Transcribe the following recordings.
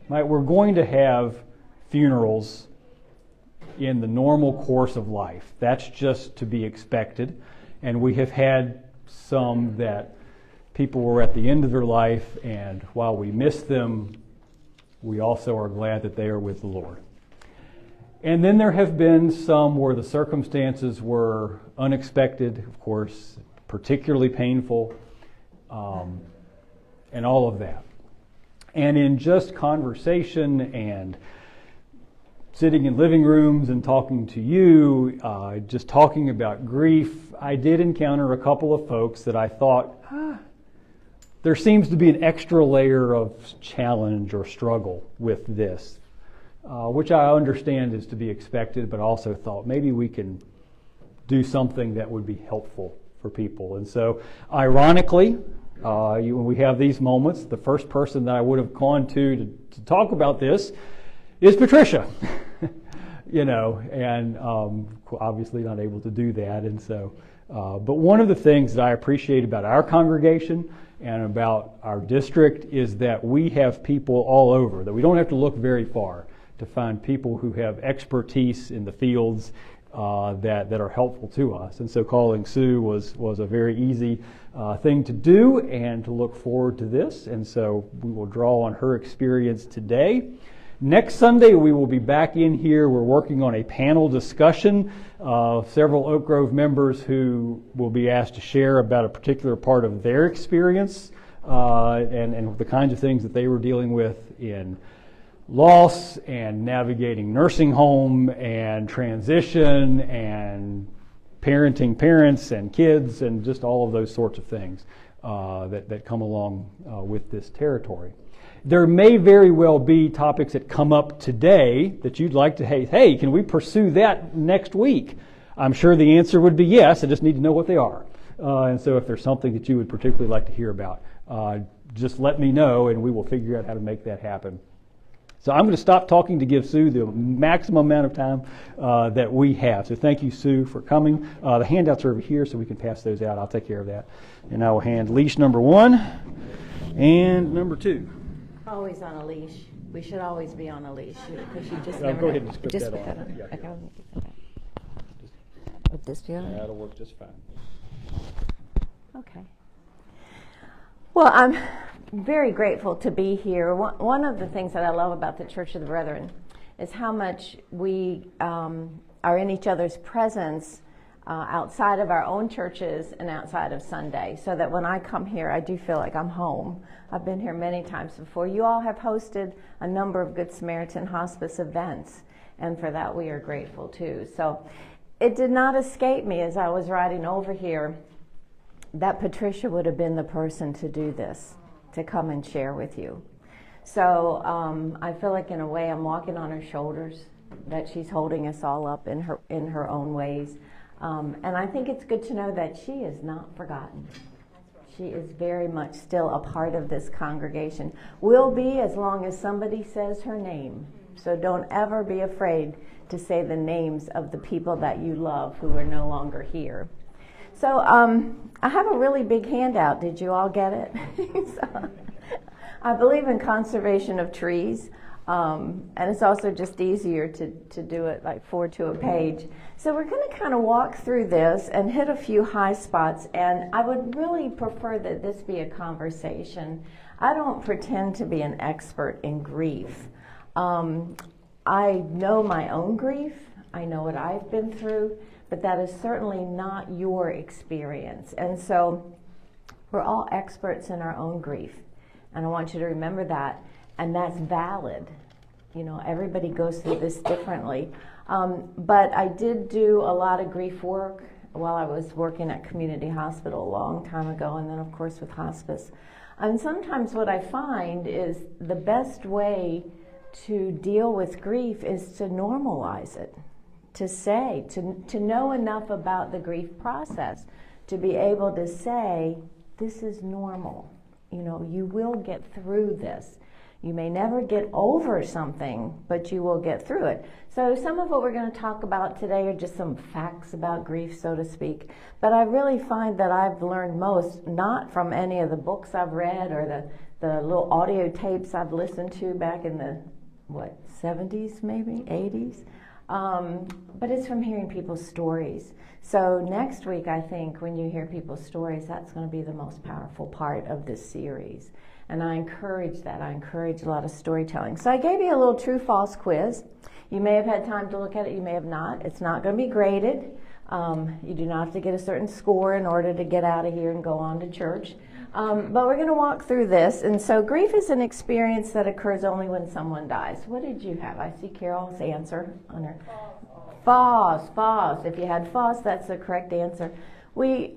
We're going to have funerals in the normal course of life. That's just to be expected. And we have had some that people were at the end of their life, and while we miss them, we also are glad that they are with the Lord. And then there have been some where the circumstances were unexpected, of course, particularly painful, and all of that. And in just conversation and sitting in living rooms and talking to you, just talking about grief, I did encounter a couple of folks that I thought, there seems to be an extra layer of challenge or struggle with this, which I understand is to be expected, but also thought maybe we can do something that would be helpful for people. And so, ironically, when we have these moments, the first person that I would have gone to talk about this is Patricia. And obviously not able to do that. And so, but one of the things that I appreciate about our congregation and about our district is that we have people all over, that we don't have to look very far to find people who have expertise in the fields that are helpful to us. And so calling Sue was a very easy thing to do and to look forward to this. And so we will draw on her experience today. Next Sunday, we will be back in here. We're working on a panel discussion of several Oak Grove members who will be asked to share about a particular part of their experience and the kinds of things that they were dealing with in loss and navigating nursing home and transition and parenting parents and kids and just all of those sorts of things that come along with this territory. There may very well be topics that come up today that you'd like to, hey, can we pursue that next week? I'm sure the answer would be yes. I just need to know what they are. And so if there's something that you would particularly like to hear about, just let me know and we will figure out how to make that happen. So I'm going to stop talking to give Sue the maximum amount of time that we have. So thank you, Sue, for coming. The handouts are over here, so we can pass those out. I'll take care of that. And I will hand leash number 1 and number 2. Always on a leash. We should always be on a leash because you just Go never ahead know. and just put that on. Yeah, Okay, let me get that. Would this be on? That'll work just fine. Okay. Well, I'm very grateful to be here. One of the things that I love about the Church of the Brethren is how much we are in each other's presence outside of our own churches and outside of Sunday, so that when I come here, I do feel like I'm home. I've been here many times before. You all have hosted a number of Good Samaritan Hospice events, and for that we are grateful too. So it did not escape me as I was riding over here that Patricia would have been the person to do this, to come and share with you. So I feel like in a way I'm walking on her shoulders, that she's holding us all up in her own ways. And I think it's good to know that she is not forgotten. She is very much still a part of this congregation. Will be as long as somebody says her name. So don't ever be afraid to say the names of the people that you love who are no longer here. So I have a really big handout. Did you all get it? So, I believe in conservation of trees. And it's also just easier to do it like 4 to a page. So we're going to kind of walk through this and hit a few high spots, and I would really prefer that this be a conversation. I don't pretend to be an expert in grief. I know my own grief. I know what I've been through, but that is certainly not your experience. And so we're all experts in our own grief, and I want you to remember that. And that's valid. You know, everybody goes through this differently. But I did do a lot of grief work while I was working at community hospital a long time ago, and then of course with hospice. And sometimes what I find is the best way to deal with grief is to normalize it, to know enough about the grief process to be able to say, this is normal. You know, you will get through this. You may never get over something, but you will get through it. So some of what we're going to talk about today are just some facts about grief, so to speak. But I really find that I've learned most, not from any of the books I've read or the little audio tapes I've listened to back in the, 70s maybe, 80s? But it's from hearing people's stories. So next week, I think, when you hear people's stories, that's going to be the most powerful part of this series. And I encourage that. I encourage a lot of storytelling. So I gave you a little true-false quiz. You may have had time to look at it. You may have not. It's not going to be graded. You do not have to get a certain score in order to get out of here and go on to church. But we're going to walk through this. And so grief is an experience that occurs only when someone dies. What did you have? I see Carol's answer on her. False. If you had false, that's the correct answer. We,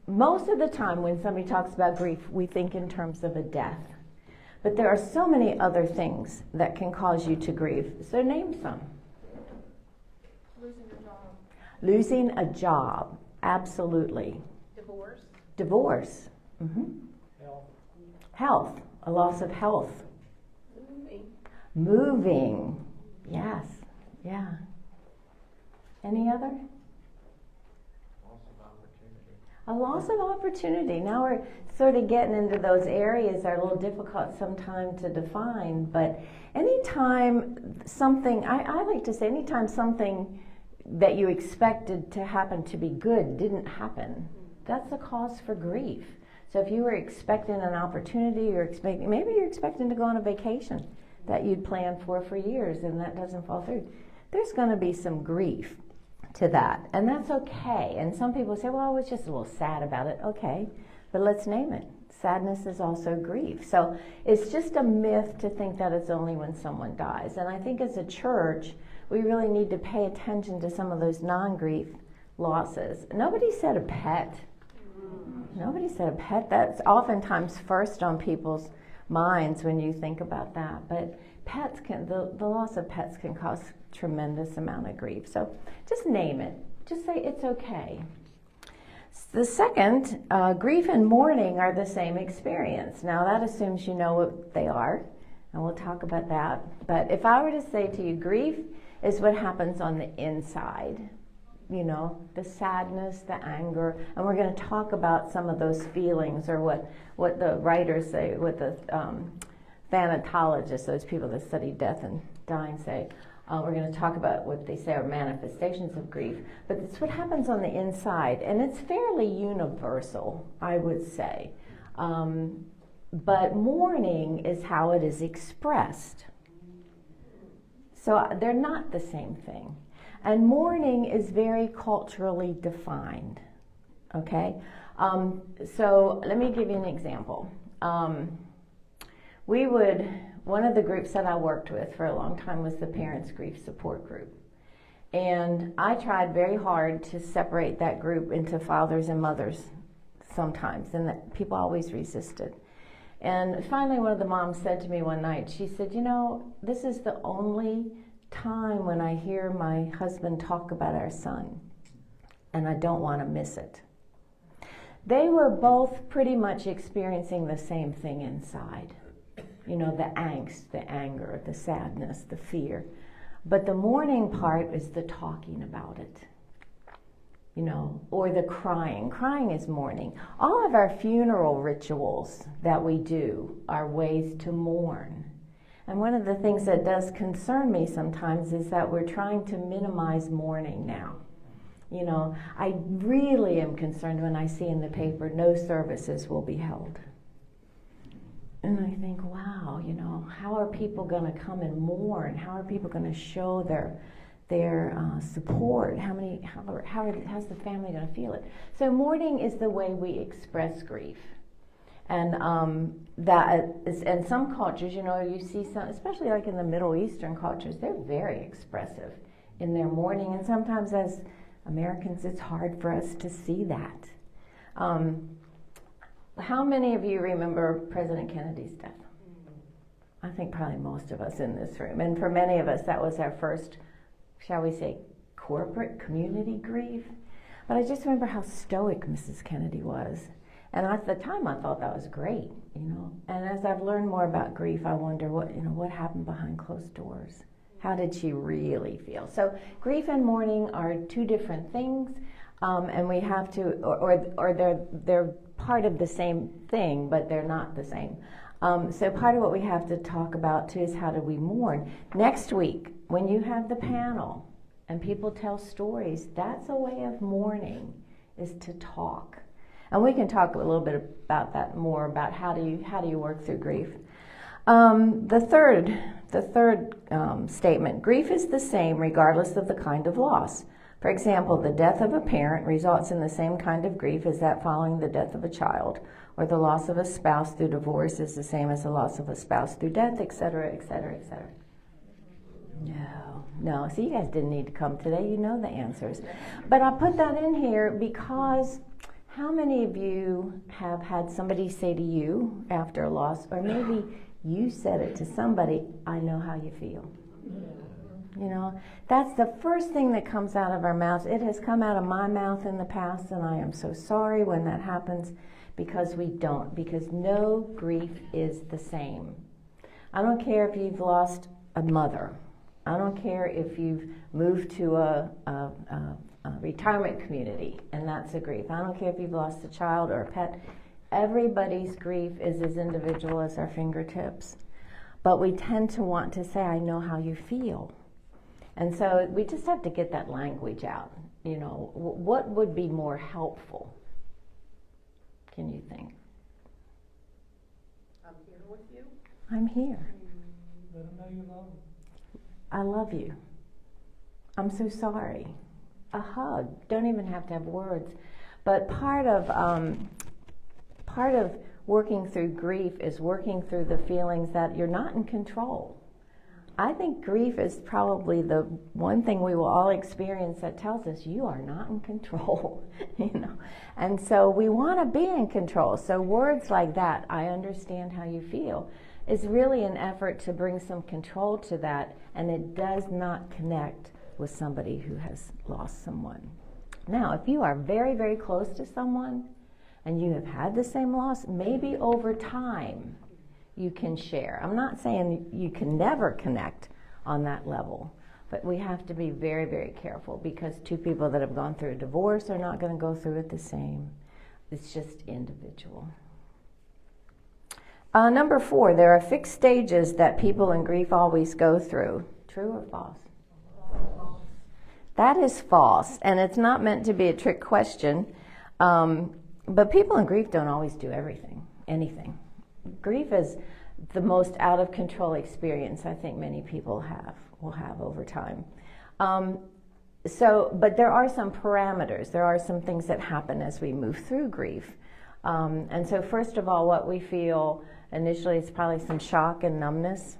most of the time when somebody talks about grief, we think in terms of a death. But there are so many other things that can cause you to grieve. So name some. Losing a job. Losing a job, absolutely. Divorce. Mm-hmm. Health, a loss of health. Moving. Yes, yeah. Any other? A loss of opportunity. Now we're sort of getting into those areas that are a little difficult sometimes to define, but anytime something, I like to say, anytime something that you expected to happen to be good didn't happen, that's a cause for grief. So if you were expecting an opportunity, maybe you're expecting to go on a vacation that you'd planned for years and that doesn't fall through, there's going to be some grief to that, and that's okay. And some people say, well, I was just a little sad about it. Okay, but let's name it. Sadness is also grief. So it's just a myth to think that it's only when someone dies. And I think as a church, we really need to pay attention to some of those non-grief losses. Nobody said a pet. Nobody said a pet. That's oftentimes first on people's minds when you think about that. But pets can, the loss of pets can cause tremendous amount of grief. So just name it. Just say it's okay. The second, grief and mourning are the same experience. Now that assumes you know what they are, and we'll talk about that. But if I were to say to you, grief is what happens on the inside. You know, the sadness, the anger, and we're going to talk about some of those feelings, or what the writers say, what the thanatologists, those people that study death and dying, say. We're going to talk about what they say are manifestations of grief, but it's what happens on the inside, and it's fairly universal, I would say. But mourning is how it is expressed. So they're not the same thing. And mourning is very culturally defined, okay? So let me give you an example. One of the groups that I worked with for a long time was the Parents Grief Support Group. And I tried very hard to separate that group into fathers and mothers sometimes, and that people always resisted. And finally, one of the moms said to me one night, she said, you know, this is the only time when I hear my husband talk about our son, and I don't want to miss it. They were both pretty much experiencing the same thing inside. You know, the angst, the anger, the sadness, the fear. But the mourning part is the talking about it, you know, or the crying. Crying is mourning. All of our funeral rituals that we do are ways to mourn. And one of the things that does concern me sometimes is that we're trying to minimize mourning now. You know, I really am concerned when I see in the paper, no services will be held. And I think, wow, you know, how are people going to come and mourn? How are people going to show their support? How's the family going to feel it? So mourning is the way we express grief. And and some cultures, you know, you see some, especially like in the Middle Eastern cultures, they're very expressive in their mourning. And sometimes as Americans, it's hard for us to see that. How many of you remember President Kennedy's death? I think probably most of us in this room. And for many of us, that was our first, shall we say, corporate community grief. But I just remember how stoic Mrs. Kennedy was. And at the time, I thought that was great, you know. And as I've learned more about grief, I wonder what happened behind closed doors. How did she really feel? So grief and mourning are two different things, and we have to, or they're part of the same thing, but they're not the same. So part of what we have to talk about too is how do we mourn. Next week, when you have the panel and people tell stories, that's a way of mourning, is to talk. And we can talk a little bit about that more, about how do you work through grief. The third statement, grief is the same regardless of the kind of loss. For example, the death of a parent results in the same kind of grief as that following the death of a child, or the loss of a spouse through divorce is the same as the loss of a spouse through death, etc., etc., etc. No. See, you guys didn't need to come today. You know the answers. But I put that in here because how many of you have had somebody say to you after a loss, or maybe you said it to somebody, I know how you feel. You know, that's the first thing that comes out of our mouths. It has come out of my mouth in the past, and I am so sorry when that happens, because no grief is the same. I don't care if you've lost a mother. I don't care if you've moved to a retirement community, and that's a grief. I don't care if you've lost a child or a pet. Everybody's grief is as individual as our fingertips. But we tend to want to say, I know how you feel. And so we just have to get that language out. You know, what would be more helpful? Can you think? I'm here with you. I'm here. Let them know you love them. I love you. I'm so sorry. A hug. Don't even have to have words. But part of working through grief is working through the feelings that you're not in control. I think grief is probably the one thing we will all experience that tells us you are not in control, you know. And so we want to be in control. So words like that, I understand how you feel, is really an effort to bring some control to that, and it does not connect with somebody who has lost someone. Now, if you are very, very close to someone and you have had the same loss, maybe over time you can share. I'm not saying you can never connect on that level, but we have to be very, very careful, because two people that have gone through a divorce are not going to go through it the same. It's just individual. Number 4, there are fixed stages that people in grief always go through. True or false? That is false, and it's not meant to be a trick question. But people in grief don't always do anything. Grief is the most out of control experience I think many people will have over time. But there are some parameters. There are some things that happen as we move through grief. And so first of all, what we feel initially is probably some shock and numbness.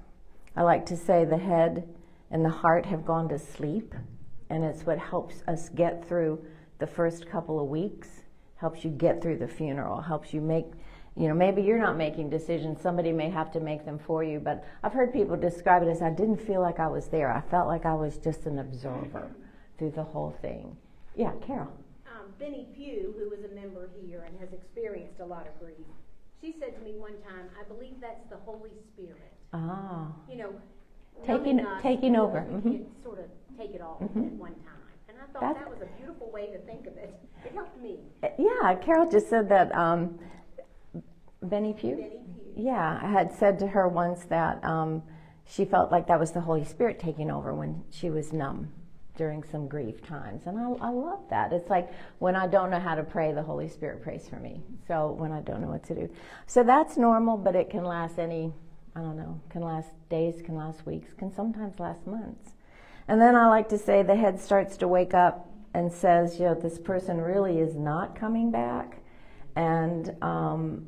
I like to say the head and the heart have gone to sleep, and it's what helps us get through the first couple of weeks, helps you get through the funeral, helps you make, you know, maybe you're not making decisions, somebody may have to make them for you, but I've heard people describe it as, I didn't feel like I was there. I felt like I was just an observer through the whole thing. Yeah, Carol. Benny Pugh, who was a member here and has experienced a lot of grief, she said to me one time, I believe that's the Holy Spirit. Ah. You know, taking over. We can sort of take it all at one time. And I thought that was a beautiful way to think of it. It helped me. Yeah, Carol just said that Benny Pugh? Benny Pugh. Yeah, I had said to her once that she felt like that was the Holy Spirit taking over when she was numb during some grief times. And I love that. It's like when I don't know how to pray, the Holy Spirit prays for me. So when I don't know what to do. So that's normal, but it can last can last days, can last weeks, can sometimes last months. And then I like to say the head starts to wake up and says, you know, this person really is not coming back. And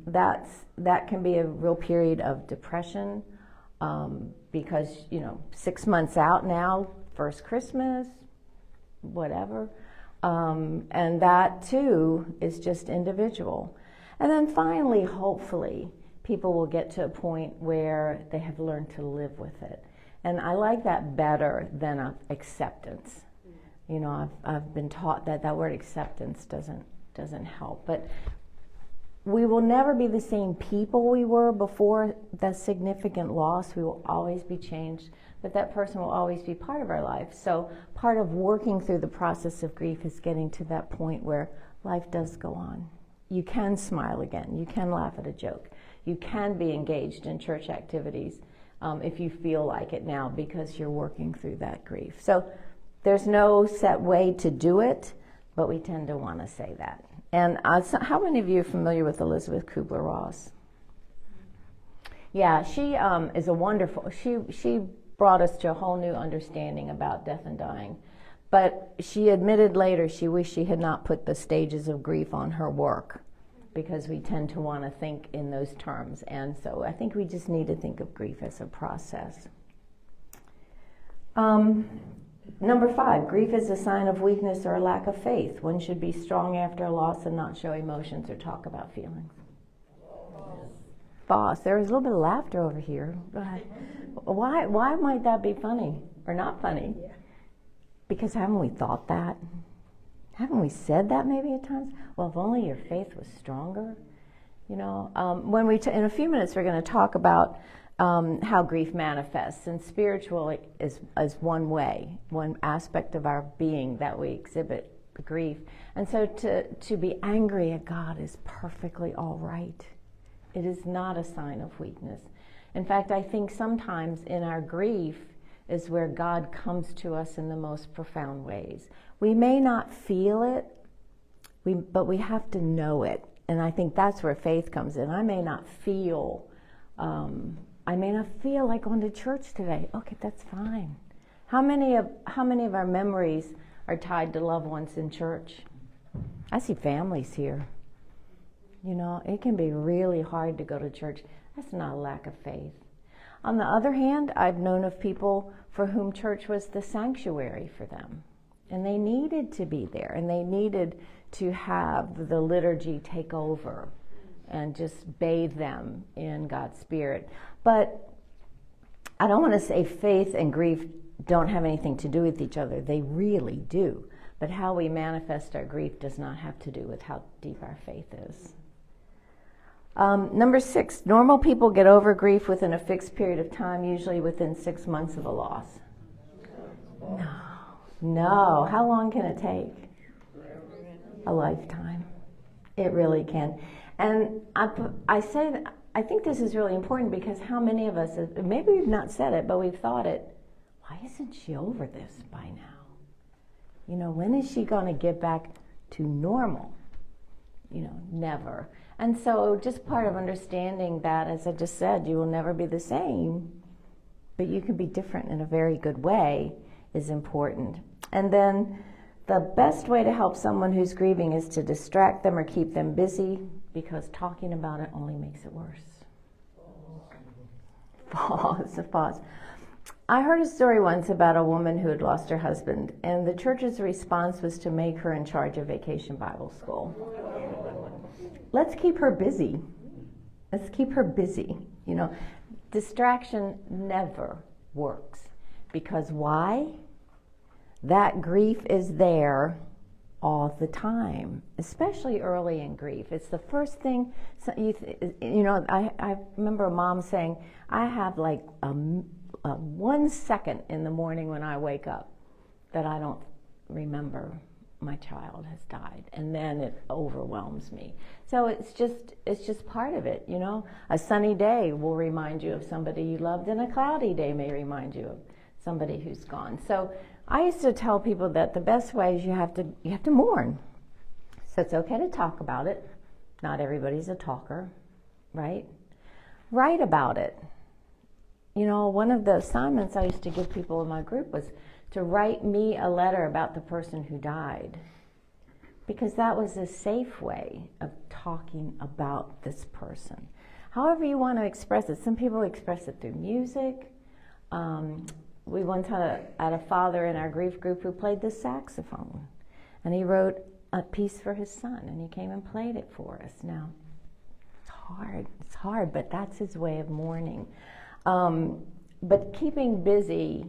that can be a real period of depression because, you know, 6 months out now, first Christmas, whatever. And that too is just individual. And then finally, hopefully, people will get to a point where they have learned to live with it. And I like that better than acceptance. You know, I've been taught that word acceptance doesn't help. But we will never be the same people we were before the significant loss. We will always be changed, but that person will always be part of our life. So part of working through the process of grief is getting to that point where life does go on. You can smile again. You can laugh at a joke. You can be engaged in church activities if you feel like it now, because you're working through that grief. So there's no set way to do it, but we tend to want to say that. And how many of you are familiar with Elizabeth Kubler-Ross? Yeah, she is a wonderful, she brought us to a whole new understanding about death and dying. But she admitted later she wished she had not put the stages of grief on her work, because we tend to want to think in those terms. And so I think we just need to think of grief as a process. Number 5, grief is a sign of weakness or a lack of faith. One should be strong after a loss and not show emotions or talk about feelings. Boss, there was a little bit of laughter over here. Why might that be funny or not funny? Because haven't we thought that? Haven't we said that maybe at times? Well, if only your faith was stronger. You know, when in a few minutes we're going to talk about how grief manifests, and spiritual is one way, one aspect of our being that we exhibit grief. And so to be angry at God is perfectly all right. It is not a sign of weakness. In fact, I think sometimes in our grief is where God comes to us in the most profound ways. We may not feel it, but we have to know it. And I think that's where faith comes in. I may not feel like going to church today. Okay, that's fine. How many of our memories are tied to loved ones in church? I see families here. You know, it can be really hard to go to church. That's not a lack of faith. On the other hand, I've known of people for whom church was the sanctuary for them. And they needed to be there, and they needed to have the liturgy take over and just bathe them in God's Spirit. But I don't want to say faith and grief don't have anything to do with each other. They really do. But how we manifest our grief does not have to do with how deep our faith is. Number 6, normal people get over grief within a fixed period of time, usually within 6 months of a loss. No. How long can it take? A lifetime. It really can. And I say that I think this is really important, because how many of us, maybe we've not said it, but we've thought it, why isn't she over this by now? You know, when is she going to get back to normal? You know, never. And so just part of understanding that, as I just said, you will never be the same, but you can be different in a very good way, is important. And then the best way to help someone who's grieving is to distract them or keep them busy, because talking about it only makes it worse. Pause. I heard a story once about a woman who had lost her husband, and the church's response was to make her in charge of Vacation Bible School. Let's keep her busy. You know, distraction never works. Because why? That grief is there all the time, especially early in grief. It's the first thing, I remember a mom saying, I have like 1 second in the morning when I wake up that I don't remember my child has died, and then it overwhelms me. So it's just part of it, you know. A sunny day will remind you of somebody you loved, and a cloudy day may remind you of somebody who's gone. So I used to tell people that the best way is you have to mourn. So it's okay to talk about it. Not everybody's a talker, right? Write about it. You know, one of the assignments I used to give people in my group was to write me a letter about the person who died, because that was a safe way of talking about this person. However you want to express it. Some people express it through music. We once had a father in our grief group who played the saxophone, and he wrote a piece for his son, and he came and played it for us. Now, it's hard, but that's his way of mourning. But keeping busy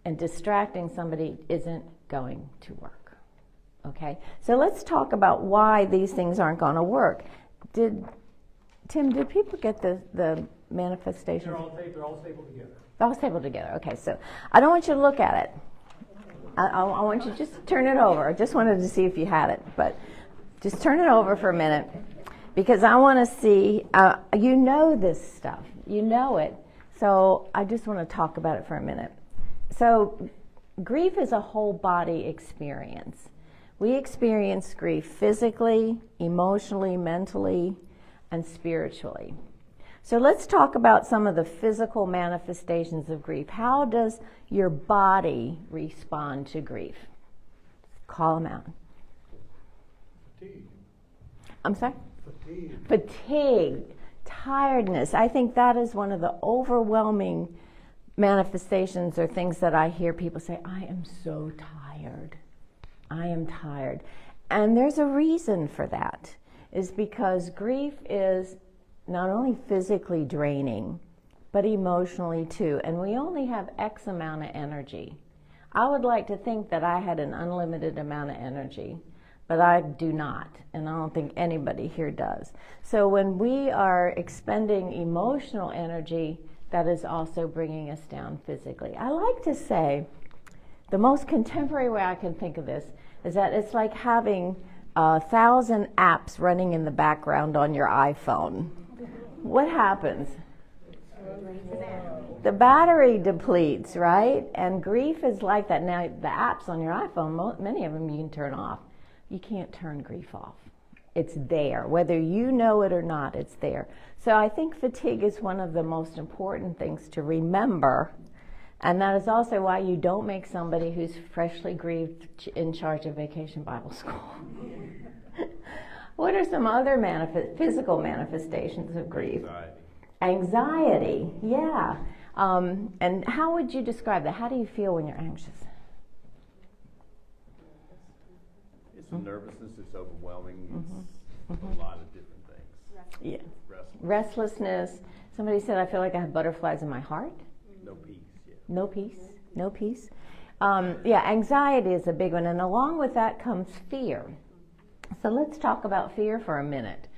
and distracting somebody isn't going to work. Okay? So let's talk about why these things aren't going to work. Tim, did people get the manifestations? They're all stapled together. All stapled together. Okay, so I don't want you to look at it. I want you to just turn it over. I just wanted to see if you had it, but just turn it over for a minute because I want to see, you know this stuff. You know it. So I just want to talk about it for a minute. So grief is a whole body experience. We experience grief physically, emotionally, mentally, and spiritually. So let's talk about some of the physical manifestations of grief. How does your body respond to grief? Call them out. Fatigue. I'm sorry? Fatigue. Fatigue, tiredness. I think that is one of the overwhelming manifestations or things that I hear people say, I am so tired. I am tired. And there's a reason for that, is because grief is not only physically draining, but emotionally too. And we only have X amount of energy. I would like to think that I had an unlimited amount of energy, but I do not, and I don't think anybody here does. So when we are expending emotional energy, that is also bringing us down physically. I like to say, the most contemporary way I can think of this is that it's like having 1,000 apps running in the background on your iPhone. What happens? The battery depletes, right? And grief is like that. Now, the apps on your iPhone, many of them you can turn off. You can't turn grief off. It's there. Whether you know it or not, it's there. So I think fatigue is one of the most important things to remember. And that is also why you don't make somebody who's freshly grieved in charge of Vacation Bible School. What are some other physical manifestations of grief? Anxiety, yeah. And how would you describe that? How do you feel when you're anxious? It's a nervousness, it's overwhelming, it's a lot of different things. Yeah. Restlessness. Somebody said, I feel like I have butterflies in my heart. No peace. Yeah. No peace. No peace. Yeah, anxiety is a big one. And along with that comes fear. So let's talk about fear for a minute.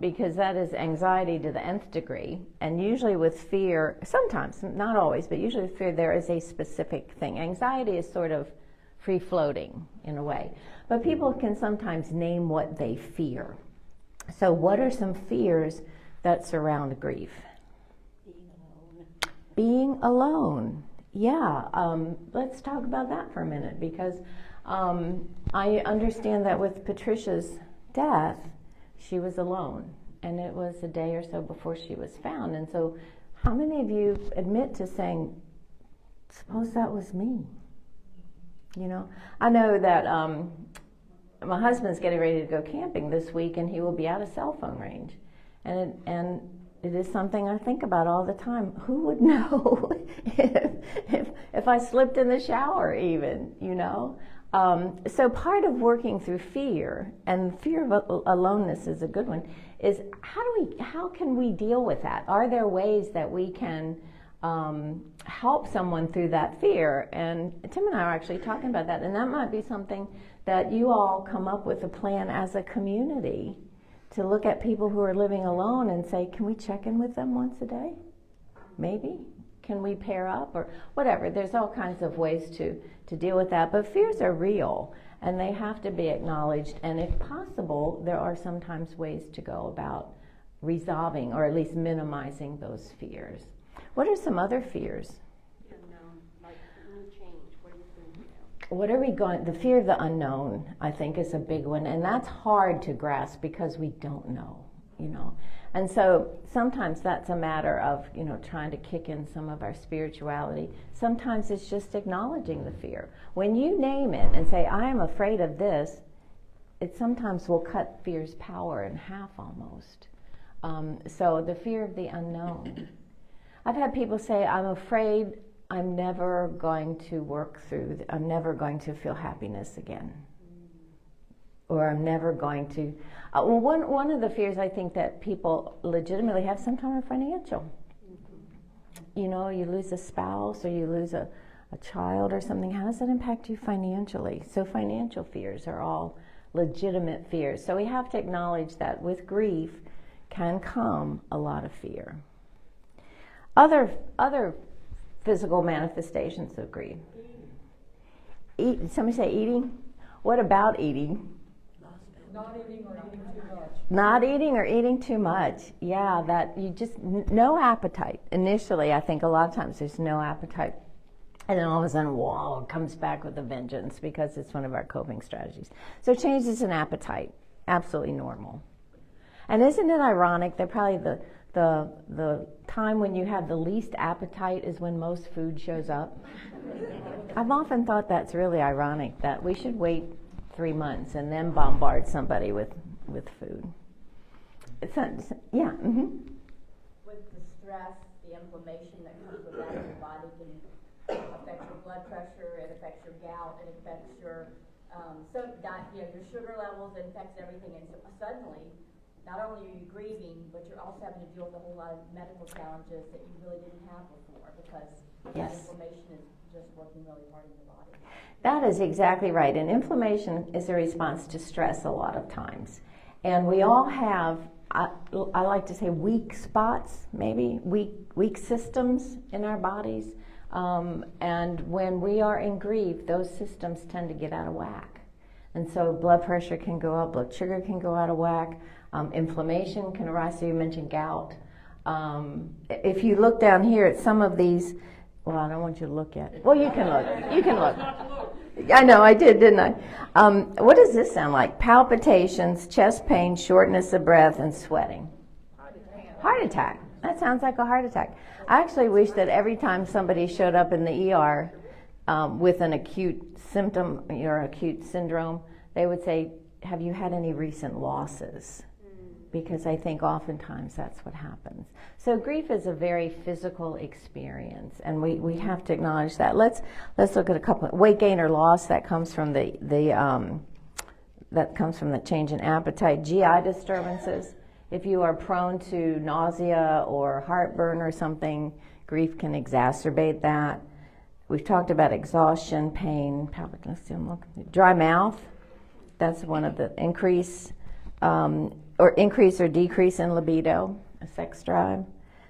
Because that is anxiety to the nth degree. And usually with fear, sometimes, not always, but usually with fear, there is a specific thing. Anxiety is sort of free-floating in a way. But people can sometimes name what they fear. So what are some fears that surround grief? Being alone. Yeah, let's talk about that for a minute, because I understand that with Patricia's death, she was alone, and it was a day or so before she was found. And so how many of you admit to saying, suppose that was me? You know, I know that my husband's getting ready to go camping this week, and he will be out of cell phone range. And it is something I think about all the time. Who would know if I slipped in the shower even, you know? So part of working through fear, and fear of aloneness is a good one, is how can we deal with that? Are there ways that we can help someone through that fear? And Tim and I are actually talking about that, and that might be something that you all come up with a plan as a community to look at people who are living alone and say, can we check in with them once a day? Maybe. Can we pair up or whatever? There's all kinds of ways to deal with that. But fears are real, and they have to be acknowledged. And if possible, there are sometimes ways to go about resolving or at least minimizing those fears. What are some other fears? Unknown, like new change. What are you thinking now? What are we going? The fear of the unknown, I think, is a big one, and that's hard to grasp because we don't know, you know. And so sometimes that's a matter of, you know, trying to kick in some of our spirituality. Sometimes it's just acknowledging the fear. When you name it and say, I am afraid of this, it sometimes will cut fear's power in half almost. So the fear of the unknown. I've had people say, I'm afraid I'm never going to work through, I'm never going to feel happiness again. Or I'm never going to, one of the fears I think that people legitimately have sometimes are financial. You know, you lose a spouse or you lose a child or something, how does that impact you financially? So financial fears are all legitimate fears. So we have to acknowledge that with grief can come a lot of fear. Other physical manifestations of grief. Somebody say eating? What about eating? Not eating or eating too much. Not eating or eating too much. Yeah, that you just, no appetite. Initially, I think a lot of times there's no appetite. And then all of a sudden, whoa, it comes back with a vengeance because it's one of our coping strategies. So changes in appetite, absolutely normal. And isn't it ironic that probably the time when you have the least appetite is when most food shows up? I've often thought that's really ironic, that we should wait 3 months and then bombard somebody with food. It's not, yeah. Mm-hmm. With the stress, the inflammation that comes with that in your body can affect your blood pressure, it affects your gout, it affects your your sugar levels, it affects everything. And so suddenly, not only are you grieving, but you're also having to deal with a whole lot of medical challenges that you really didn't have before, because that inflammation is just working really hard in your body. That is exactly right. And inflammation is a response to stress a lot of times. And we all have, I like to say, weak spots, maybe, weak systems in our bodies. And when we are in grief, those systems tend to get out of whack. And so blood pressure can go up, blood sugar can go out of whack, inflammation can arise. So you mentioned gout. If you look down here at some of these, well, I don't want you to look at it. Well, you can look. You can look. I know, I did, didn't I? What does this sound like? Palpitations, chest pain, shortness of breath, and sweating. Heart attack. That sounds like a heart attack. I actually wish that every time somebody showed up in the ER with an acute symptom or acute syndrome, they would say, have you had any recent losses? Because I think oftentimes that's what happens. So grief is a very physical experience, and we have to acknowledge that. Let's look at a couple of weight gain or loss that comes from the change in appetite. GI disturbances. If you are prone to nausea or heartburn or something, grief can exacerbate that. We've talked about exhaustion, pain, dry mouth. That's one of the increase or decrease in libido, a sex drive.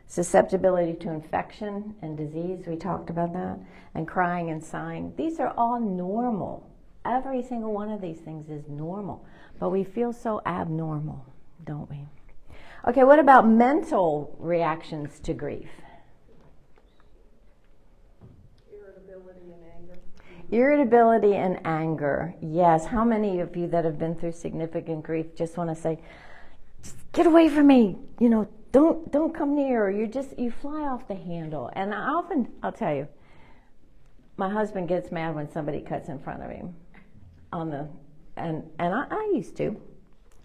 Susceptibility to infection and disease, we talked about that. And crying and sighing. These are all normal. Every single one of these things is normal. But we feel so abnormal, don't we? Okay, what about mental reactions to grief? Irritability and anger. Irritability and anger. Yes. How many of you that have been through significant grief just want to say, just get away from me, don't come near, or you fly off the handle. And I'll tell you, my husband gets mad when somebody cuts in front of him and I used to,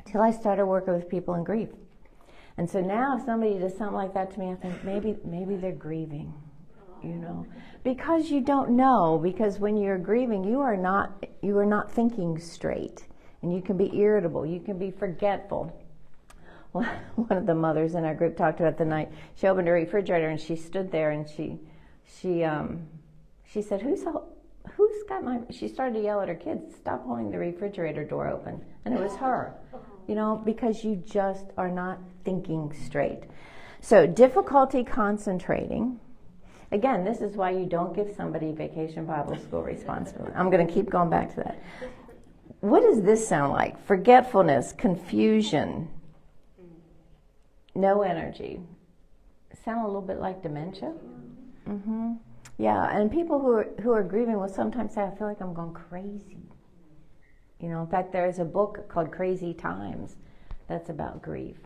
till I started working with people in grief. And so now if somebody does something like that to me, I think maybe they're grieving, because you don't know, because when you're grieving, you are not thinking straight, and you can be irritable, you can be forgetful. Well, one of the mothers in our group talked about the night she opened her refrigerator and she stood there and she said, who's got my, she started to yell at her kids, stop holding the refrigerator door open. And it was her, because you just are not thinking straight. So difficulty concentrating. Again, this is why you don't give somebody Vacation Bible School responsibility. I'm going to keep going back to that. What does this sound like? Forgetfulness, confusion, no energy. Sound a little bit like dementia? Mm-hmm. Yeah, and people who are grieving will sometimes say, I feel like I'm going crazy. In fact, there's a book called Crazy Times that's about grief.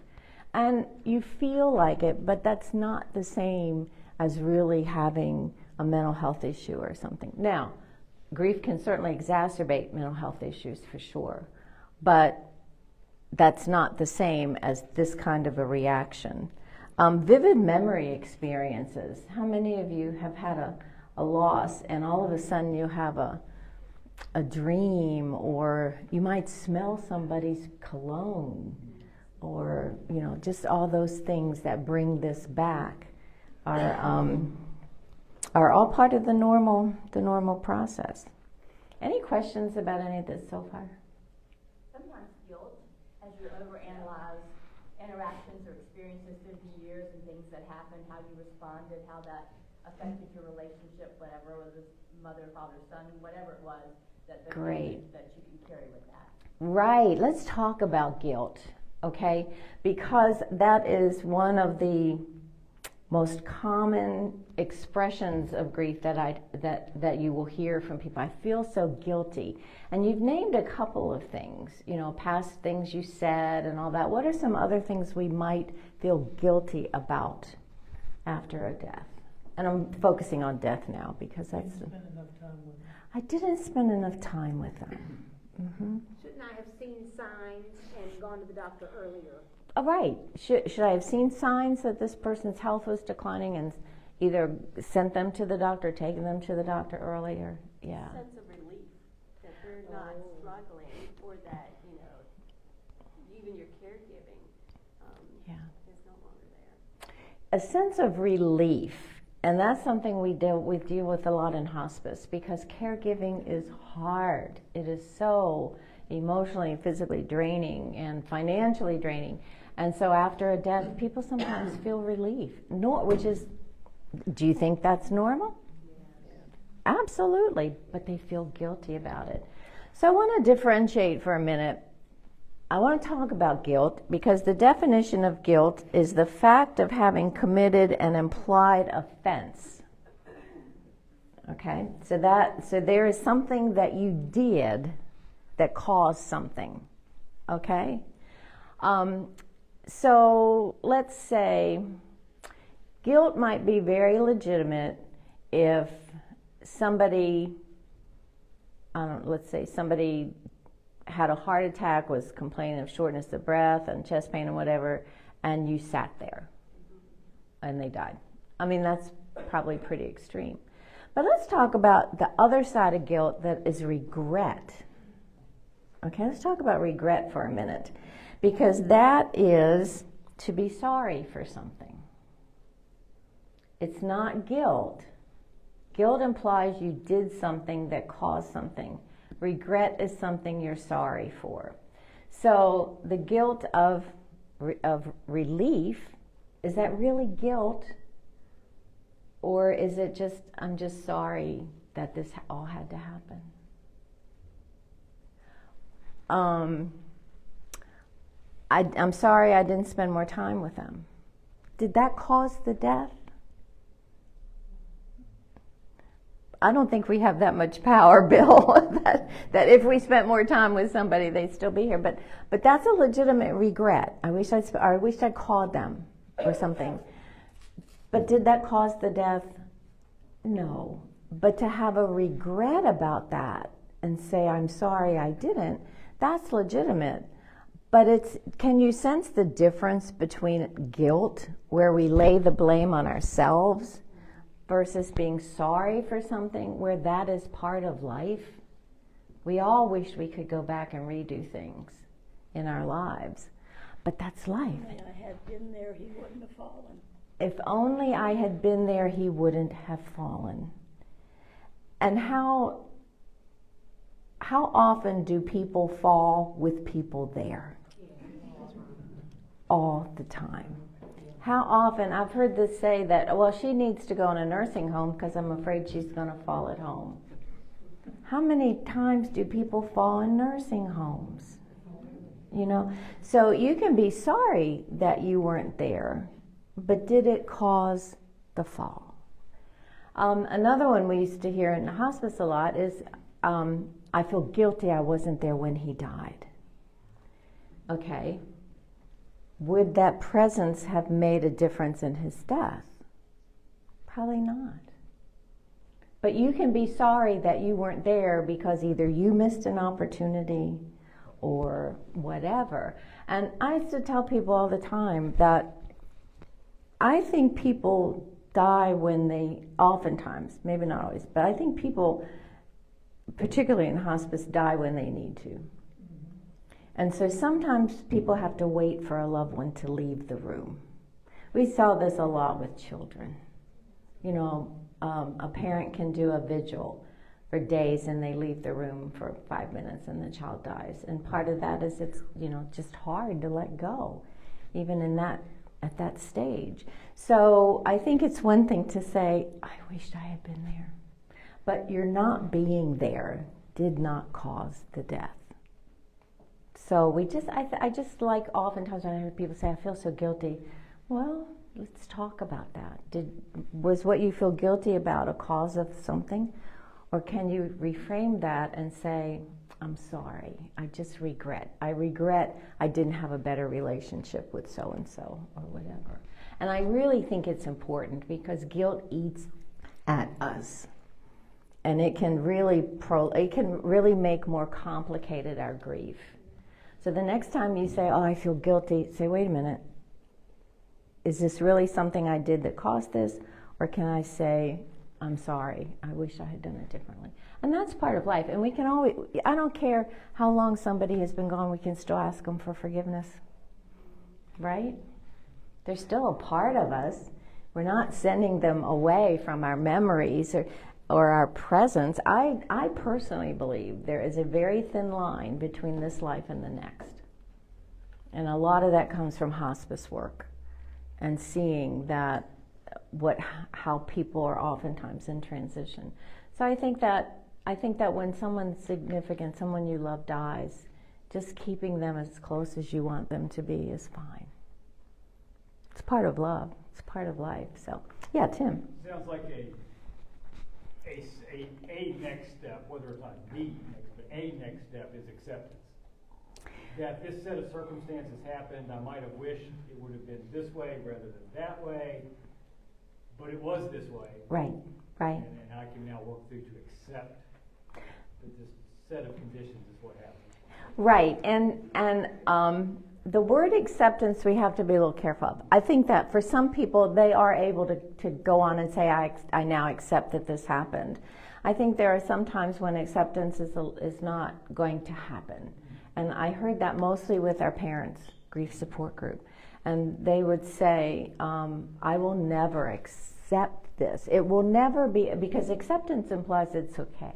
And you feel like it, but that's not the same as really having a mental health issue or something. Now, grief can certainly exacerbate mental health issues for sure, but that's not the same as this kind of a reaction. Vivid memory experiences. How many of you have had a loss and all of a sudden you have a dream, or you might smell somebody's cologne, or just all those things that bring this back are all part of the normal process. Any questions about any of this so far? Some you overanalyze interactions or experiences through the years and things that happened, how you responded, how that affected your relationship, whatever, whether it was mother, father, son, whatever it was, that Great. that you can carry with that. Right. Let's talk about guilt, okay? Because that is one of the most common expressions of grief that you will hear from people. I feel so guilty. And you've named a couple of things, past things you said and all that. What are some other things we might feel guilty about after a death? And I'm focusing on death now because that's... I didn't spend enough time with them. Mm-hmm. Shouldn't I have seen signs and gone to the doctor earlier? Oh, right. Should I have seen signs that this person's health was declining and either sent them to the doctor, taken them to the doctor earlier? Yeah. A sense of relief that they're not struggling, or that, even your caregiving is no longer there. A sense of relief. And that's something we deal with a lot in hospice, because caregiving is hard. It is so emotionally and physically draining and financially draining. And so after a death, people sometimes feel relief. Do you think that's normal? Yeah. Absolutely, but they feel guilty about it. So I want to differentiate for a minute. I want to talk about guilt, because the definition of guilt is the fact of having committed an implied offense. Okay? So there is something that you did that caused something. Okay? So let's say guilt might be very legitimate if somebody, let's say somebody had a heart attack, was complaining of shortness of breath and chest pain and whatever, and you sat there and they died. I mean, that's probably pretty extreme. But let's talk about the other side of guilt, that is regret. Okay, let's talk about regret for a minute, because that is to be sorry for something. It's not guilt. Guilt implies you did something that caused something. Regret is something you're sorry for. So the guilt of relief, is that really guilt? Or is it just, I'm just sorry that this all had to happen? I'm sorry I didn't spend more time with them. Did that cause the death? I don't think we have that much power, Bill, that if we spent more time with somebody, they'd still be here. But that's a legitimate regret. I wish I'd called them or something. But did that cause the death? No. But to have a regret about that and say, I'm sorry I didn't, that's legitimate. But can you sense the difference between guilt, where we lay the blame on ourselves, versus being sorry for something where that is part of life? We all wish we could go back and redo things in our lives, but that's life. If I had been there, he wouldn't have fallen. If only I had been there, he wouldn't have fallen. And how often do people fall with people there? All the time. How often, I've heard this say that, well, she needs to go in a nursing home because I'm afraid she's going to fall at home. How many times do people fall in nursing homes? So you can be sorry that you weren't there, but did it cause the fall? Another one we used to hear in the hospice a lot is, I feel guilty I wasn't there when he died. Okay. Would that presence have made a difference in his death? Probably not. But you can be sorry that you weren't there because either you missed an opportunity or whatever. And I used to tell people all the time that I think people die oftentimes, maybe not always, but I think people, particularly in hospice, die when they need to. And so sometimes people have to wait for a loved one to leave the room. We saw this a lot with children. A parent can do a vigil for days, and they leave the room for 5 minutes and the child dies. And part of that is it's, just hard to let go, even at that stage. So I think it's one thing to say, I wished I had been there. But your not being there did not cause the death. So I just like oftentimes when I hear people say, I feel so guilty. Well, let's talk about that. Was what you feel guilty about a cause of something? Or can you reframe that and say, I'm sorry, I just regret. I regret I didn't have a better relationship with so-and-so or whatever. And I really think it's important because guilt eats at us. And it can really make more complicated our grief. So the next time you say, oh, I feel guilty, say, wait a minute. Is this really something I did that caused this? Or can I say, I'm sorry, I wish I had done it differently. And that's part of life. And we can always, I don't care how long somebody has been gone, we can still ask them for forgiveness. Right? They're still a part of us. We're not sending them away from our memories or our presence. I personally believe there is a very thin line between this life and the next. And a lot of that comes from hospice work and seeing that how people are oftentimes in transition. So I think that when someone significant, someone you love dies, just keeping them as close as you want them to be is fine. It's part of love. It's part of life. So, yeah, Tim. Sounds like a next step, whether it's not the next, but a next step is acceptance. That this set of circumstances happened, I might have wished it would have been this way rather than that way, but it was this way. Right. And I can now work through to accept that this set of conditions is what happened. Right, and the word acceptance we have to be a little careful of. I think that for some people they are able to go on and say, I now accept that this happened. I think there are some times when acceptance is not going to happen. And I heard that mostly with our parents' grief support group. And they would say, I will never accept this. It will never be, because acceptance implies it's okay.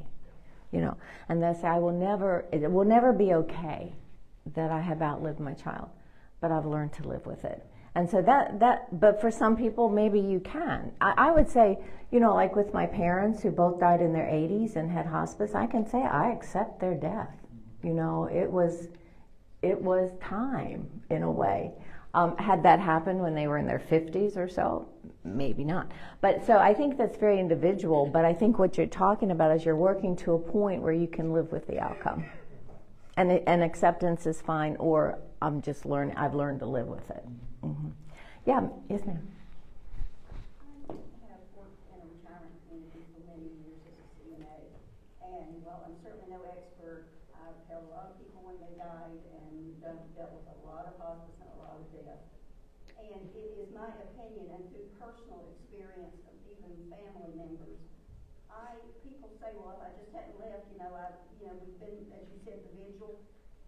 And they say, it will never be okay that I have outlived my child, but I've learned to live with it. And so but for some people, maybe you can. I would say, like with my parents who both died in their 80s and had hospice, I can say I accept their death. It was time in a way. Had that happened when they were in their 50s or so? Maybe not. But so I think that's very individual, but I think what you're talking about is you're working to a point where you can live with the outcome. And acceptance is fine, or I've learned to live with it. Mm-hmm. Yeah, yes ma'am. I have worked in a retirement community for many years as a CNA, and while I'm certainly no expert, I've held a lot of people when they died and dealt with a lot of hospice and a lot of death. And it is my opinion, and through personal experience of even family members, people say, well, if I just hadn't left, we've been, as you said, the vigil.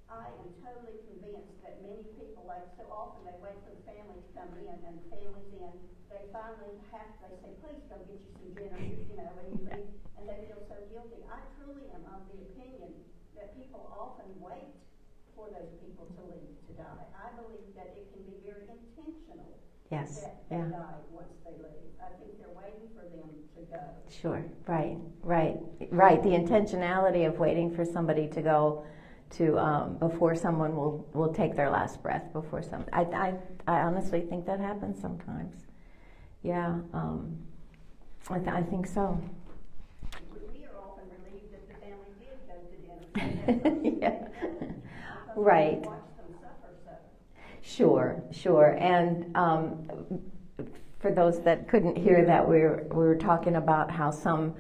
I am totally convinced that many people, like so often, they wait for the family to come in, and the family's in. They finally they say, please go get you some dinner, and you leave, and they feel so guilty. I truly am of the opinion that people often wait for those people to leave, to die. I believe that it can be very intentional. Yes. That they die once they leave. I think they're waiting for them to go. Sure. Right. The intentionality of waiting for somebody to go to before someone will take their last breath before some. I honestly think that happens sometimes. Yeah. I think so. We are often relieved that the family did go to dinner. Yeah. Right. Watch them suffer so. Sure. And for those that couldn't hear that, we were talking about how some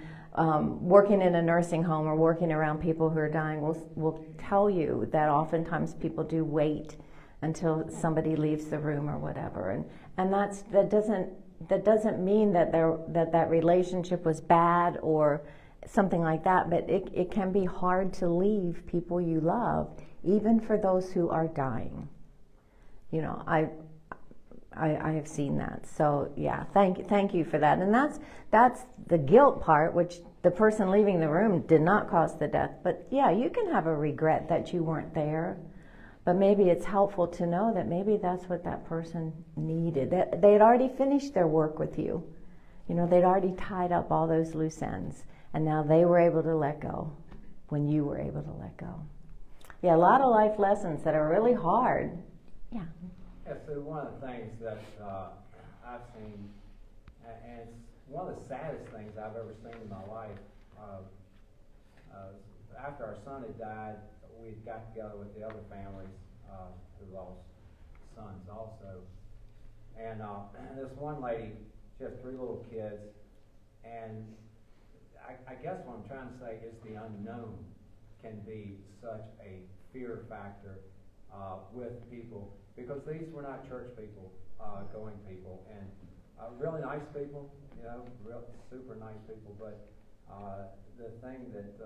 working in a nursing home or working around people who are dying will tell you that oftentimes people do wait until somebody leaves the room or whatever, and that doesn't mean that that relationship was bad or something like that, but it can be hard to leave people you love, even for those who are dying. I have seen that. So yeah, thank you for that. And that's the guilt part, which the person leaving the room did not cause the death. But yeah, you can have a regret that you weren't there. But maybe it's helpful to know that maybe that's what that person needed. They had already finished their work with you. You know, they'd already tied up all those loose ends. And now they were able to let go when you were able to let go. Yeah, a lot of life lessons that are really hard. Yeah. Yeah, so one of the things that I've seen, and it's one of the saddest things I've ever seen in my life, after our son had died, we got together with the other families who lost sons also. And this one lady, she has 3 little kids, and I guess what I'm trying to say is the unknown can be such a fear factor with people, because these were not church people, going people, and really nice people, you know, real super nice people. But the thing that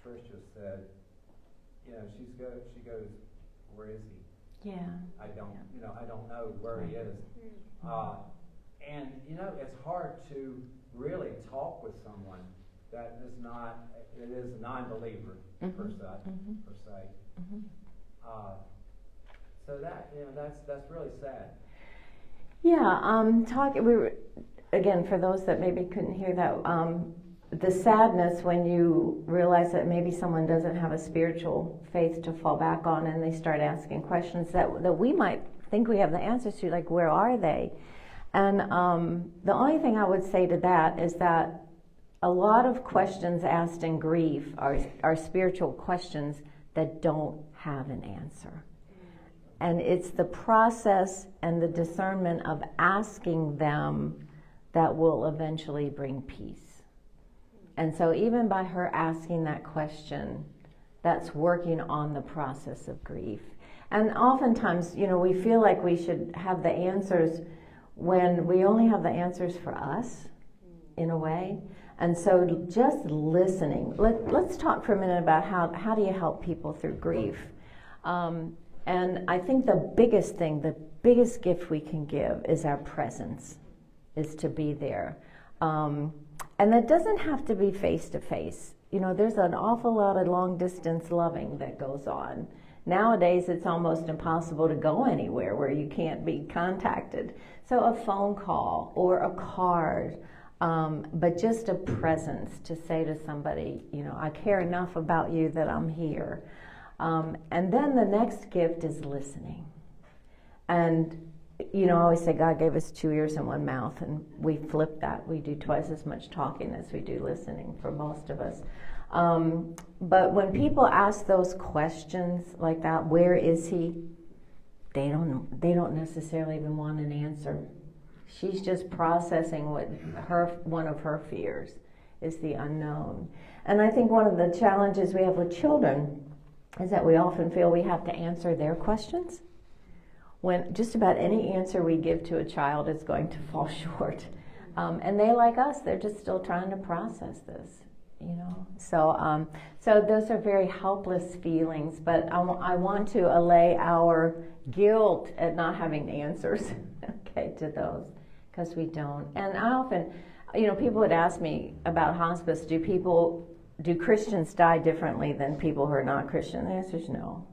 Trish just said, you know, she goes, where is he? Yeah. I don't know where he is. And you know, it's hard to really talk with someone that is a non-believer per se. So that, you know, that's really sad. Yeah. We were, again, for those that maybe couldn't hear that, the sadness when you realize that maybe someone doesn't have a spiritual faith to fall back on, and they start asking questions that we might think we have the answers to, like, where are they? And the only thing I would say to that is that a lot of questions asked in grief are spiritual questions that don't have an answer. And it's the process and the discernment of asking them that will eventually bring peace. And so even by her asking that question, that's working on the process of grief. And oftentimes, you know, we feel like we should have the answers when we only have the answers for us, in a way. And so just listening. Let's talk for a minute about how do you help people through grief. And I think the biggest thing, the biggest gift we can give is our presence, is to be there. And that doesn't have to be face-to-face. You know, there's an awful lot of long-distance loving that goes on. Nowadays, it's almost impossible to go anywhere where you can't be contacted. So a phone call or a card, but just a presence to say to somebody, you know, I care enough about you that I'm here. And then the next gift is listening. And you know, I always say God gave us 2 ears and 1 mouth, and we flip that. We do twice as much talking as we do listening for most of us. But when people ask those questions like that, where is he? They don't necessarily even want an answer. She's just processing what one of her fears is, the unknown. And I think one of the challenges we have with children is that we often feel we have to answer their questions, when just about any answer we give to a child is going to fall short. And they, like us, they're just still trying to process this, you know. So those are very helpless feelings, but I want to allay our guilt at not having answers, okay, to those, because we don't. And I often, you know, people would ask me about hospice, do Christians die differently than people who are not Christian? The answer is no.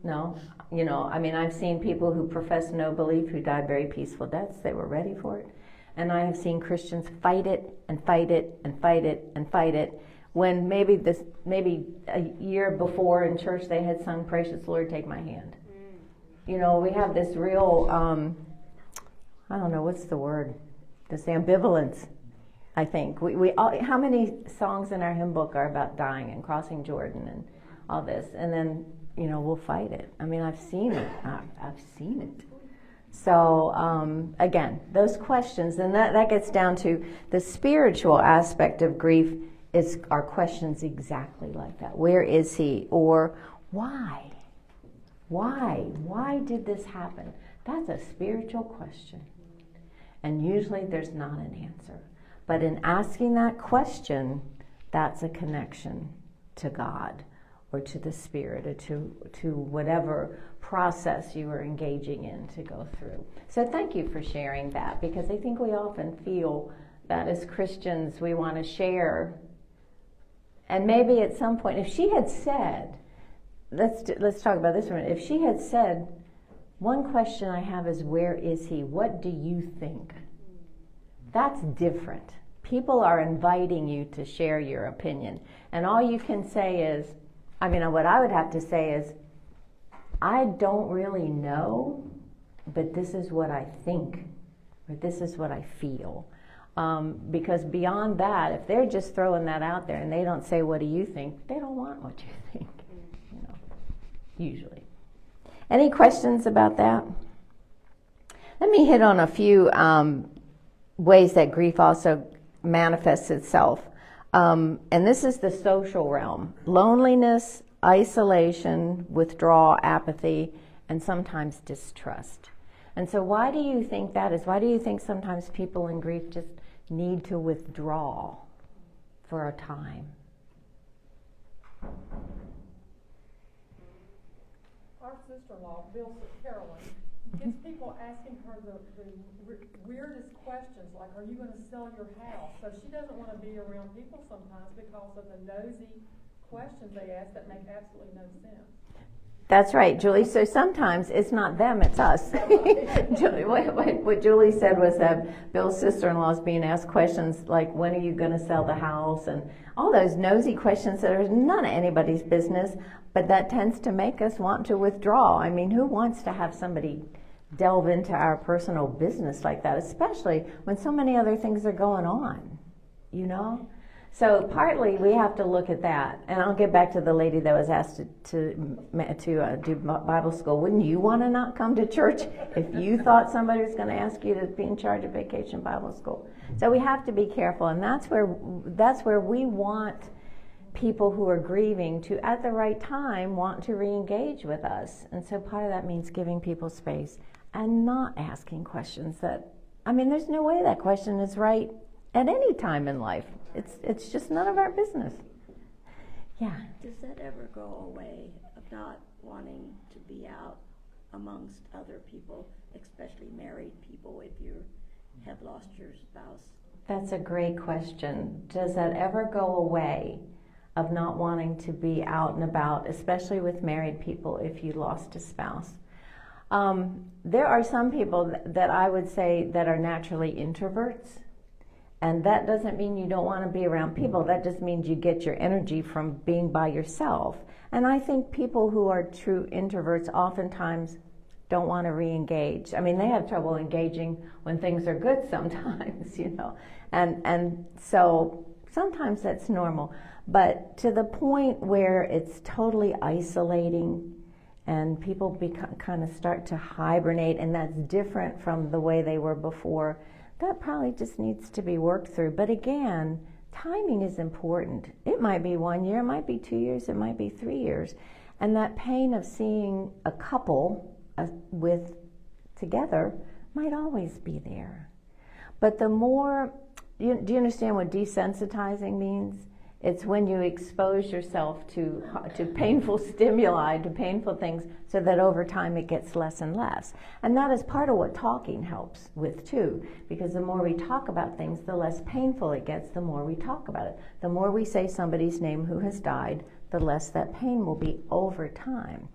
No, you know, I mean, I've seen people who profess no belief who died very peaceful deaths. They were ready for it. And I have seen Christians fight it and fight it and fight it and fight it, when maybe a year before in church they had sung "Precious Lord, Take My Hand." You know, we have this real, I don't know, what's the word? This ambivalence, I think. We all, how many songs in our hymn book are about dying and crossing Jordan and all this? And then, you know, we'll fight it. I mean, I've seen it. I've seen it. So, again, those questions, and that gets down to the spiritual aspect of grief, are questions exactly like that. Where is he? Or why? Why? Why did this happen? That's a spiritual question. And usually there's not an answer. But in asking that question, that's a connection to God. or to the Spirit, or to whatever process you are engaging in to go through. So thank you for sharing that, because I think we often feel that as Christians we want to share. And maybe at some point, if she had said, let's talk about this for a minute. If she had said, one question I have is, where is he? What do you think? That's different. People are inviting you to share your opinion. And all you can say is, what I would have to say is, I don't really know, but this is what I think, or this is what I feel. Because beyond that, if they're just throwing that out there and they don't say, what do you think? They don't want what you think, usually. Any questions about that? Let me hit on a few ways that grief also manifests itself. And this is the social realm. Loneliness, isolation, withdrawal, apathy, and sometimes distrust. And so why do you think that is? Why do you think sometimes people in grief just need to withdraw for a time? Our sister-in-law, Carolyn, gets people asking her the weirdest questions, like, are you going to sell your house? So she doesn't want to be around people sometimes because of the nosy questions they ask that make absolutely no sense. That's right, Julie. So sometimes it's not them, it's us. Julie, what Julie said was that Bill's sister-in-law is being asked questions like, when are you going to sell the house? And all those nosy questions that are none of anybody's business, but that tends to make us want to withdraw. Who wants to have somebody delve into our personal business like that, especially when so many other things are going on, So partly we have to look at that, and I'll get back to the lady that was asked to do Bible school. Wouldn't you want to not come to church if you thought somebody was going to ask you to be in charge of Vacation Bible School? So we have to be careful, and that's where we want people who are grieving to, at the right time, want to re-engage with us. And so part of that means giving people space and not asking questions that, there's no way that question is right at any time in life. It's just none of our business. Yeah. Does that ever go away, of not wanting to be out amongst other people, especially married people, if you have lost your spouse? That's a great question. Does that ever go away, of not wanting to be out and about, especially with married people if you lost a spouse? There are some people that I would say that are naturally introverts. And that doesn't mean you don't want to be around people. That just means you get your energy from being by yourself. And I think people who are true introverts oftentimes don't want to re-engage. They have trouble engaging when things are good sometimes, And so sometimes that's normal. But to the point where it's totally isolating and people kind of start to hibernate, and that's different from the way they were before, that probably just needs to be worked through. But again, timing is important. It might be 1 year, it might be 2 years, it might be 3 years. And that pain of seeing a couple together might always be there. But the more, do you understand what desensitizing means? It's when you expose yourself to painful stimuli, to painful things, so that over time it gets less and less. And that is part of what talking helps with too, because the more we talk about things, the less painful it gets, the more we talk about it. The more we say somebody's name who has died, the less that pain will be over time.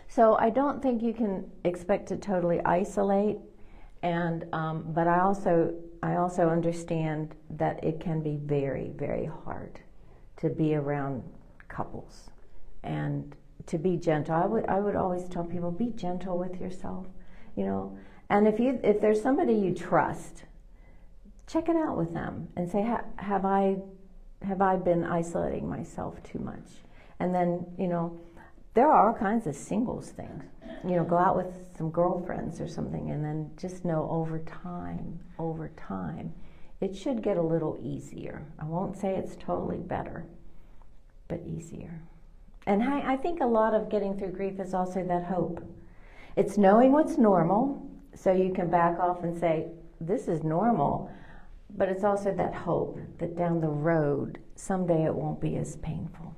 So I don't think you can expect to totally isolate, but I also understand that it can be very, very hard to be around couples and to be gentle. I would always tell people, be gentle with yourself, And if there's somebody you trust, check it out with them and say, have I been isolating myself too much? And then, there are all kinds of singles things. Go out with some girlfriends or something, and then just know over time, it should get a little easier. I won't say it's totally better, but easier. And I think a lot of getting through grief is also that hope. It's knowing what's normal, so you can back off and say, this is normal, but it's also that hope that down the road, someday it won't be as painful.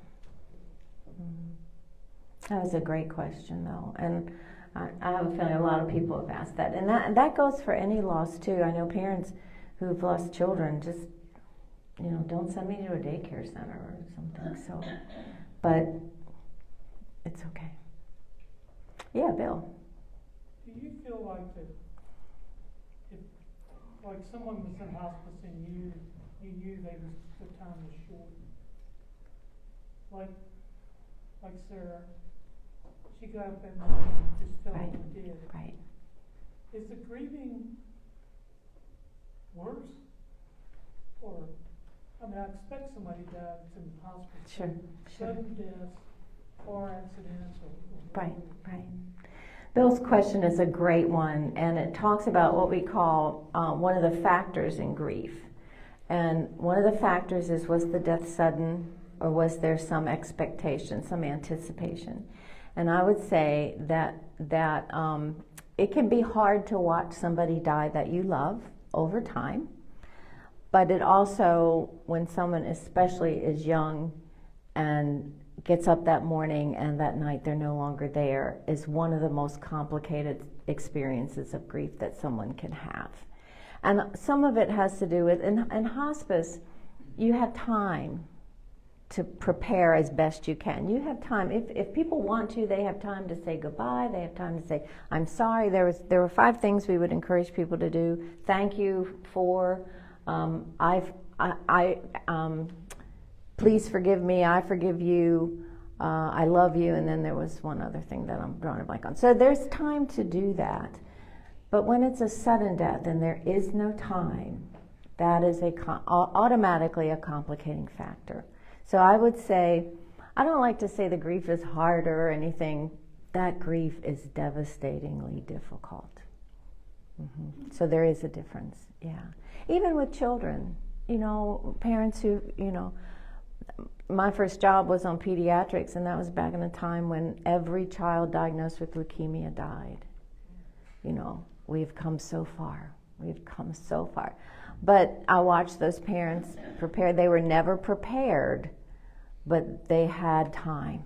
That was a great question, though, and I have a feeling a lot of people have asked that, and that goes for any loss too. I know parents who've lost children just, don't send me to a daycare center or something. So, but it's okay. Yeah, Bill. Do you feel like that if, like, someone was in hospice and you knew the time was short, like Sarah, she got up that morning and just fell Right. over dead. Right. Is the grieving worse? Or, I mean, I expect somebody died in hospice. Sure. Sudden death, car accidents, or Right. Bill's question is a great one, and it talks about what we call one of the factors in grief. And one of the factors is, was the death sudden, or was there some expectation, some anticipation? And I would say that it can be hard to watch somebody die that you love over time, but it also, when someone especially is young and gets up that morning and that night they're no longer there, is one of the most complicated experiences of grief that someone can have. And some of it has to do with, in hospice, you have time to prepare as best you can. You have time. If people want to, they have time to say goodbye. They have time to say, I'm sorry. There were 5 things we would encourage people to do. Thank you for, please forgive me, I forgive you, I love you, and then there was one other thing that I'm drawing a blank on. So there's time to do that. But when it's a sudden death and there is no time, that is automatically a complicating factor. So I would say, I don't like to say the grief is harder or anything. That grief is devastatingly difficult. So there is a difference, yeah. Even with children, parents who, my first job was on pediatrics, and that was back in a time when every child diagnosed with leukemia died. We've come so far. We've come so far. But I watched those parents prepare. They were never prepared, but they had time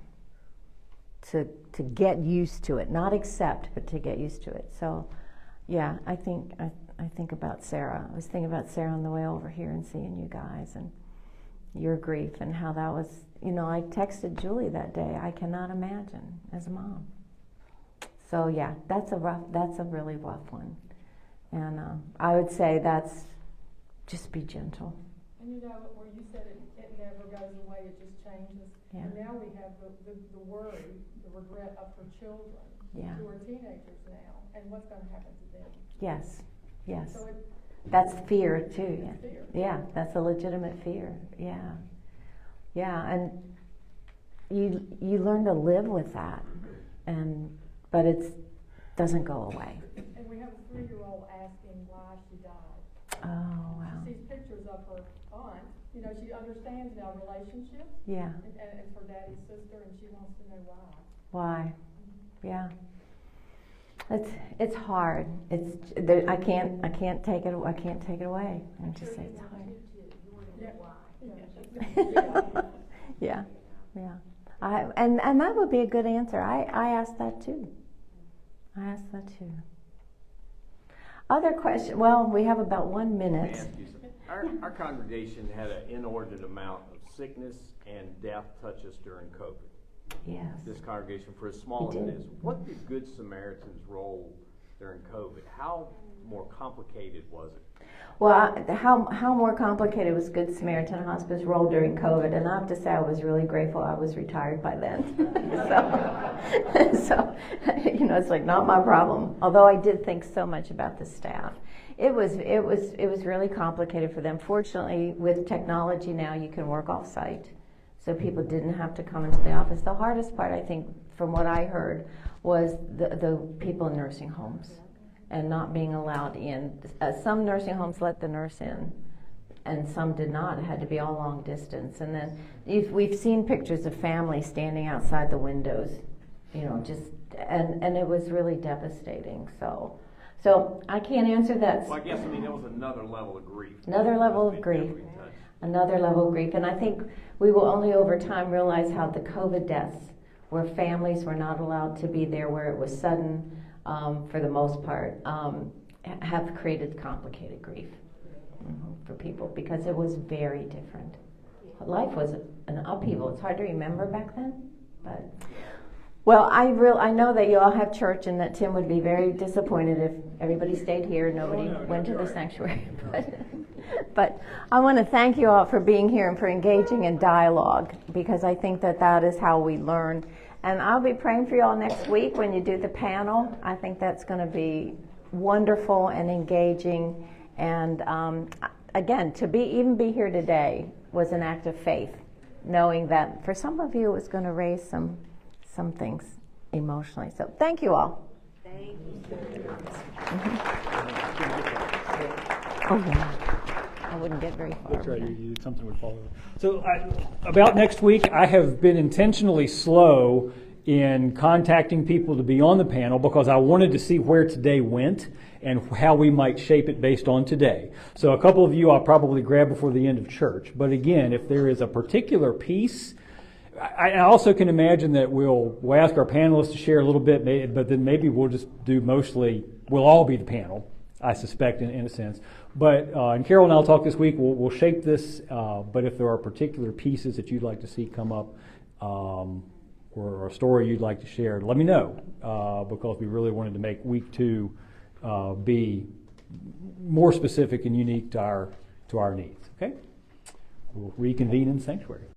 to get used to it. Not accept, but to get used to it. So, yeah, I think about Sarah. I was thinking about Sarah on the way over here and seeing you guys and your grief and how that was, I texted Julie that day. I cannot imagine as a mom. So yeah, that's a really rough one. And I would say just be gentle. And where you said it never goes away, it just changes. Yeah. And now we have the worry, the regret of for children who are teenagers now, and what's going to happen to them. Yes. So that's fear too. Yeah. Fear. Yeah, that's a legitimate fear. Yeah, and you learn to live with that, but it doesn't go away. And we have a 3-year-old asking why she died. Oh wow. She sees pictures of her aunt. She understands now relationships. Yeah. And it's her daddy's sister, and she wants to know why. Why? Yeah. It's hard. I can't take it. I can't take it away. I just say it's hard. Yeah. And that would be a good answer. I asked that too. Other question? Well, we have about 1 minute. Our congregation had an inordinate amount of sickness and death touch us during COVID. Yes. This congregation, for as small as it is, what did Good Samaritan's role during COVID? How more complicated was it? Well, how more complicated was Good Samaritan Hospice role during COVID? And I have to say, I was really grateful I was retired by then. so it's like not my problem. Although I did think so much about the staff. It was really complicated for them. Fortunately, with technology now, you can work off-site. So people didn't have to come into the office. The hardest part, I think, from what I heard, was the people in nursing homes and not being allowed in. Some nursing homes let the nurse in, and some did not. It had to be all long distance. And then we've seen pictures of families standing outside the windows, and it was really devastating. So I can't answer that. Well, I guess, that was another level of grief. Another level of grief. And I think we will only over time realize how the COVID deaths where families were not allowed to be there, where it was sudden for the most part, have created complicated grief for people because it was very different. Life was an upheaval. It's hard to remember back then, but well, I know that you all have church and that Tim would be very disappointed if everybody stayed here and nobody went to the sanctuary. But I want to thank you all for being here and for engaging in dialogue, because I think that that is how we learn. And I'll be praying for you all next week when you do the panel. I think that's going to be wonderful and engaging. And again, to even be here today was an act of faith, knowing that for some of you it was going to raise some things emotionally. So thank you all. Thank you. Oh yeah. I wouldn't get very far. That's right. You something would follow. So about next week, I have been intentionally slow in contacting people to be on the panel because I wanted to see where today went and how we might shape it based on today. So a couple of you I'll probably grab before the end of church. But again, if there is a particular piece, I also can imagine that we'll ask our panelists to share a little bit, but then maybe we'll just do we'll all be the panel, I suspect, in a sense. But and Carol and I'll talk this week. We'll shape this. But if there are particular pieces that you'd like to see come up, or a story you'd like to share, let me know, because we really wanted to make week 2 be more specific and unique to our needs. Okay, we'll reconvene in the sanctuary.